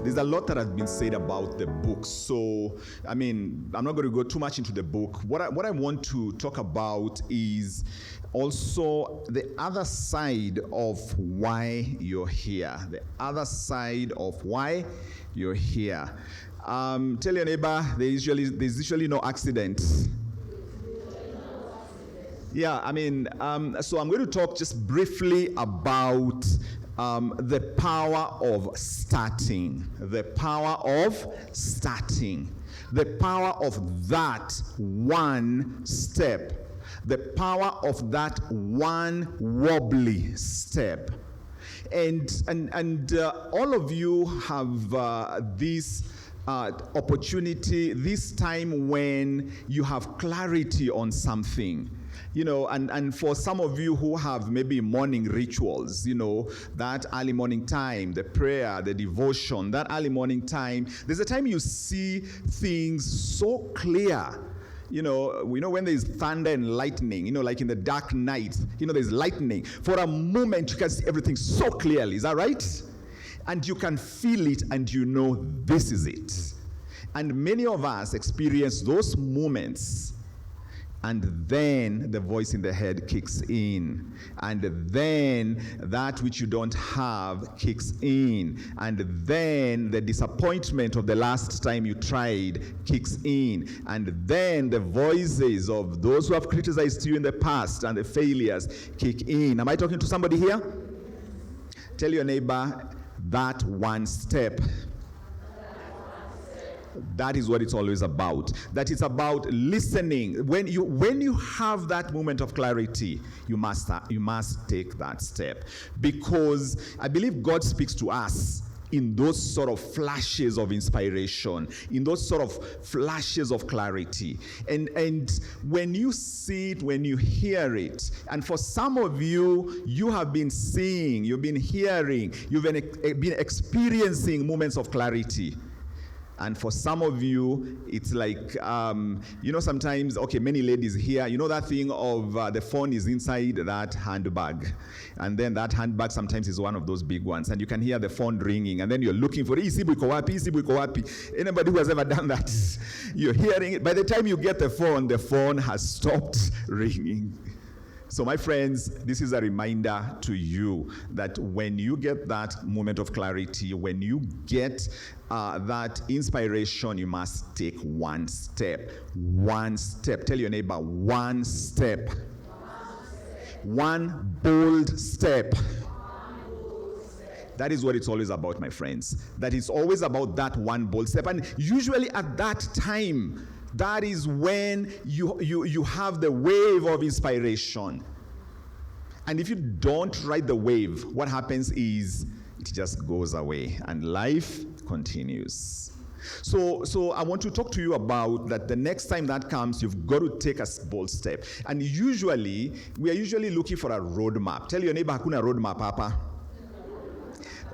There's a lot that has been said about the book. So, I'm not going to go too much into the book. What I want to talk about is also the other side of why you're here. The other side of why you're here. Tell your neighbor, there's usually no accident. Yeah, so I'm going to talk just briefly about the power of starting. The power of starting. The power of that one step. The power of that one wobbly step. And all of you have this opportunity, this time when you have clarity on something. And for some of you who have maybe morning rituals, that early morning time, the prayer, the devotion, that early morning time, there's a time you see things so clear. When there's thunder and lightning, like in the dark night, there's lightning. For a moment, you can see everything so clearly. Is that right? And you can feel it and this is it. And many of us experience those moments. And then the voice in the head kicks in. And then that which you don't have kicks in. And then the disappointment of the last time you tried kicks in. And then the voices of those who have criticized you in the past and the failures kick in. Am I talking to somebody here? Tell your neighbor, that one step. That is what it's always about. That it's about listening. When you have that moment of clarity, you must take that step. Because I believe God speaks to us in those sort of flashes of inspiration, in those sort of flashes of clarity. And when you see it, when you hear it, and for some of you, you have been seeing, you've been hearing, you've been experiencing moments of clarity. And for some of you, it's like, sometimes, many ladies here, that thing of the phone is inside that handbag. And then that handbag sometimes is one of those big ones. And you can hear the phone ringing. And then you're looking for, isibu iko wapi. Anybody who has ever done that, you're hearing it. By the time you get the phone has stopped ringing. So my friends, this is a reminder to you that when you get that moment of clarity, when you get that inspiration, you must take one step. One step. Tell your neighbor, one step. One bold step. That is what it's always about, my friends. That it's always about that one bold step. And usually at that time, that is when you have the wave of inspiration. And if you don't ride the wave, what happens is it just goes away and life continues. So I want to talk to you about that. The next time that comes, you've got to take a bold step. And we are usually looking for a roadmap. Tell your neighbor, hakuna roadmap, papa.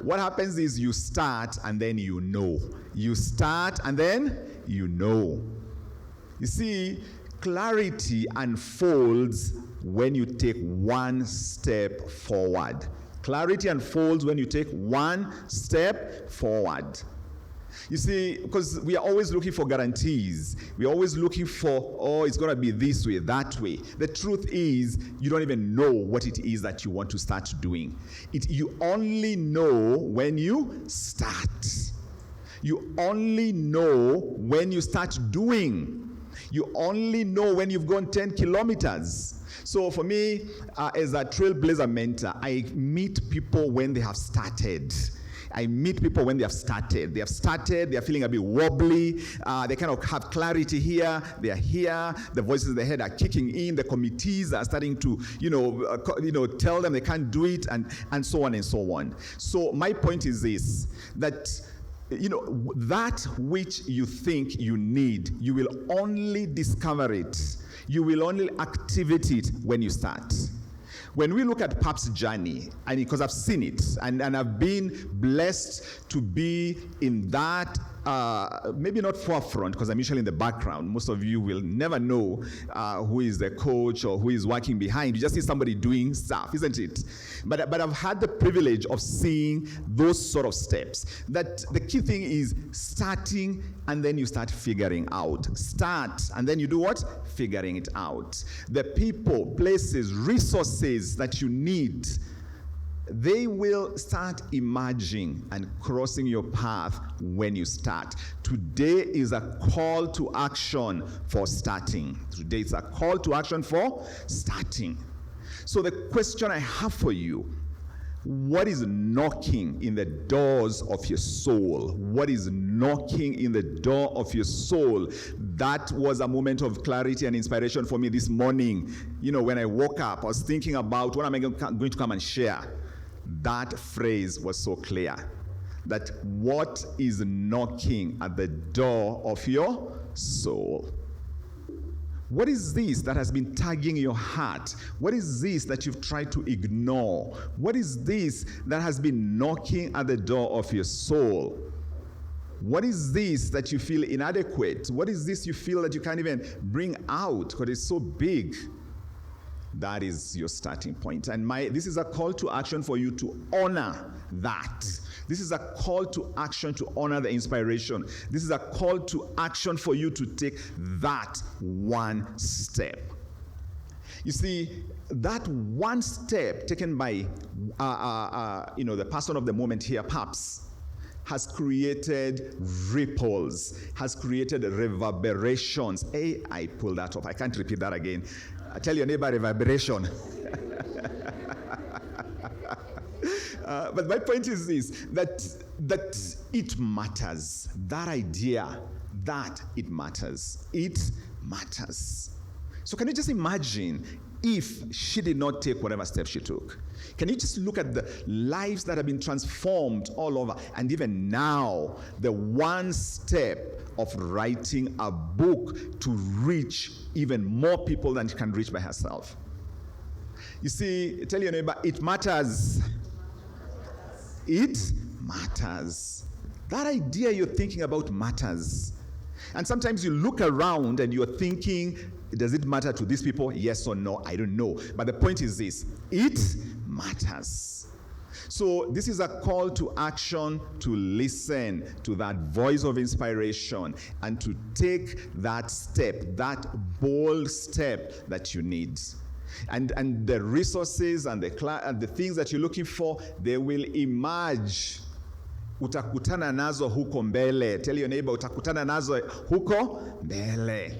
What happens is you start and then you know. You start and then you know. You see, clarity unfolds when you take one step forward. Clarity unfolds when you take one step forward. You see, because we are always looking for guarantees. We're always looking for, it's going to be this way, that way. The truth is, you don't even know what it is that you want to start doing. You only know when you start. You only know when you start doing. You only know when you've gone 10 kilometers. So for me, as a trailblazer mentor, I meet people when they have started. I meet people when they have started. They are feeling a bit wobbly. They kind of have clarity here. They are here. The voices in their head are kicking in. The committees are starting to, tell them they can't do it, and so on and so on. So my point is this, that that which you think you need, you will only discover it. You will only activate it when you start. When we look at Pap's journey, and because I've seen it, and I've been blessed to be in that, maybe not forefront, because I'm usually in the background. Most of you will never know who is the coach or who is working behind. You just see somebody doing stuff, isn't it? But I've had the privilege of seeing those sort of steps. That the key thing is starting, and then you start figuring out. Start, and then you do what? Figuring it out. The people, places, resources that you need, they will start emerging and crossing your path when you start. Today is a call to action for starting. Today is a call to action for starting. So the question I have for you, what is knocking in the doors of your soul? What is knocking in the door of your soul? That was a moment of clarity and inspiration for me this morning. You know, when I woke up, I was thinking about what am I going to come and share. That phrase was so clear. That what is knocking at the door of your soul? What is this that has been tugging your heart? What is this that you've tried to ignore? What is this that has been knocking at the door of your soul? What is this that you feel inadequate? What is this you feel that you can't even bring out because it's so big? That is your starting point. And this is a call to action for you to honor that. This is a call to action to honor the inspiration. This is a call to action for you to take that one step. You see, that one step taken by the person of the moment here, Paps, has created ripples, has created reverberations. Hey, I pulled that off. I can't repeat that again. Tell your neighbor reverberation. But my point is this, that it matters. That idea, that it matters. It matters. So can you just imagine if she did not take whatever steps she took? Can you just look at the lives that have been transformed all over? And even now, the one step of writing a book to reach even more people than she can reach by herself. You see, tell your neighbor, it matters. It matters. That idea you're thinking about matters. And sometimes you look around and you're thinking, does it matter to these people? Yes or no? I don't know. But the point is this, it matters. So this is a call to action to listen to that voice of inspiration and to take that step, that bold step that you need. And the resources and the things that you're looking for, they will emerge. Utakutana nazo huko mbele. Tell your neighbor, utakutana nazo huko mbele.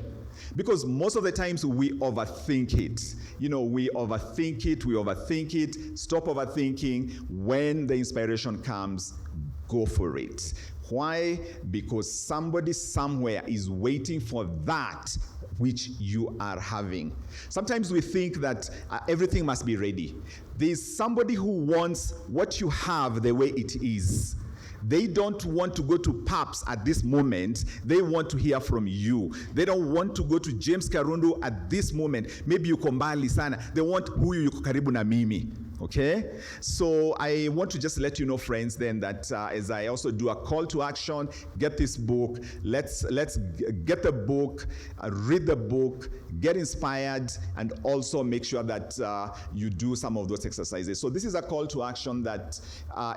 Because most of the times we overthink it. We overthink it. Stop overthinking. When the inspiration comes, go for it. Why? Because somebody somewhere is waiting for that which you are having. Sometimes we think that everything must be ready. There's somebody who wants what you have the way it is. They don't want to go to Paps at this moment. They want to hear from you. They don't want to go to James Karundu at this moment. Maybe yuko mbali sana. They want huyu yuko karibu na mimi. Okay? So I want to just let you know, friends, then that as I also do a call to action, get this book. Let's get the book, read the book, get inspired, and also make sure that you do some of those exercises. So this is a call to action that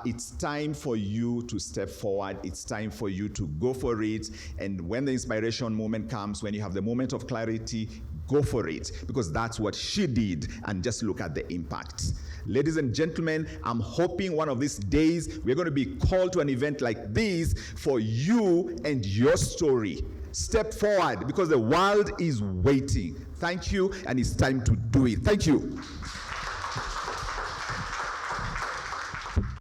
it's time for you to step forward. It's time for you to go for it. And when the inspiration moment comes, when you have the moment of clarity, go for it, because that's what she did, and just look at the impact. Ladies and gentlemen, I'm hoping one of these days we're going to be called to an event like this for you and your story. Step forward, because the world is waiting. Thank you, and it's time to do it. Thank you.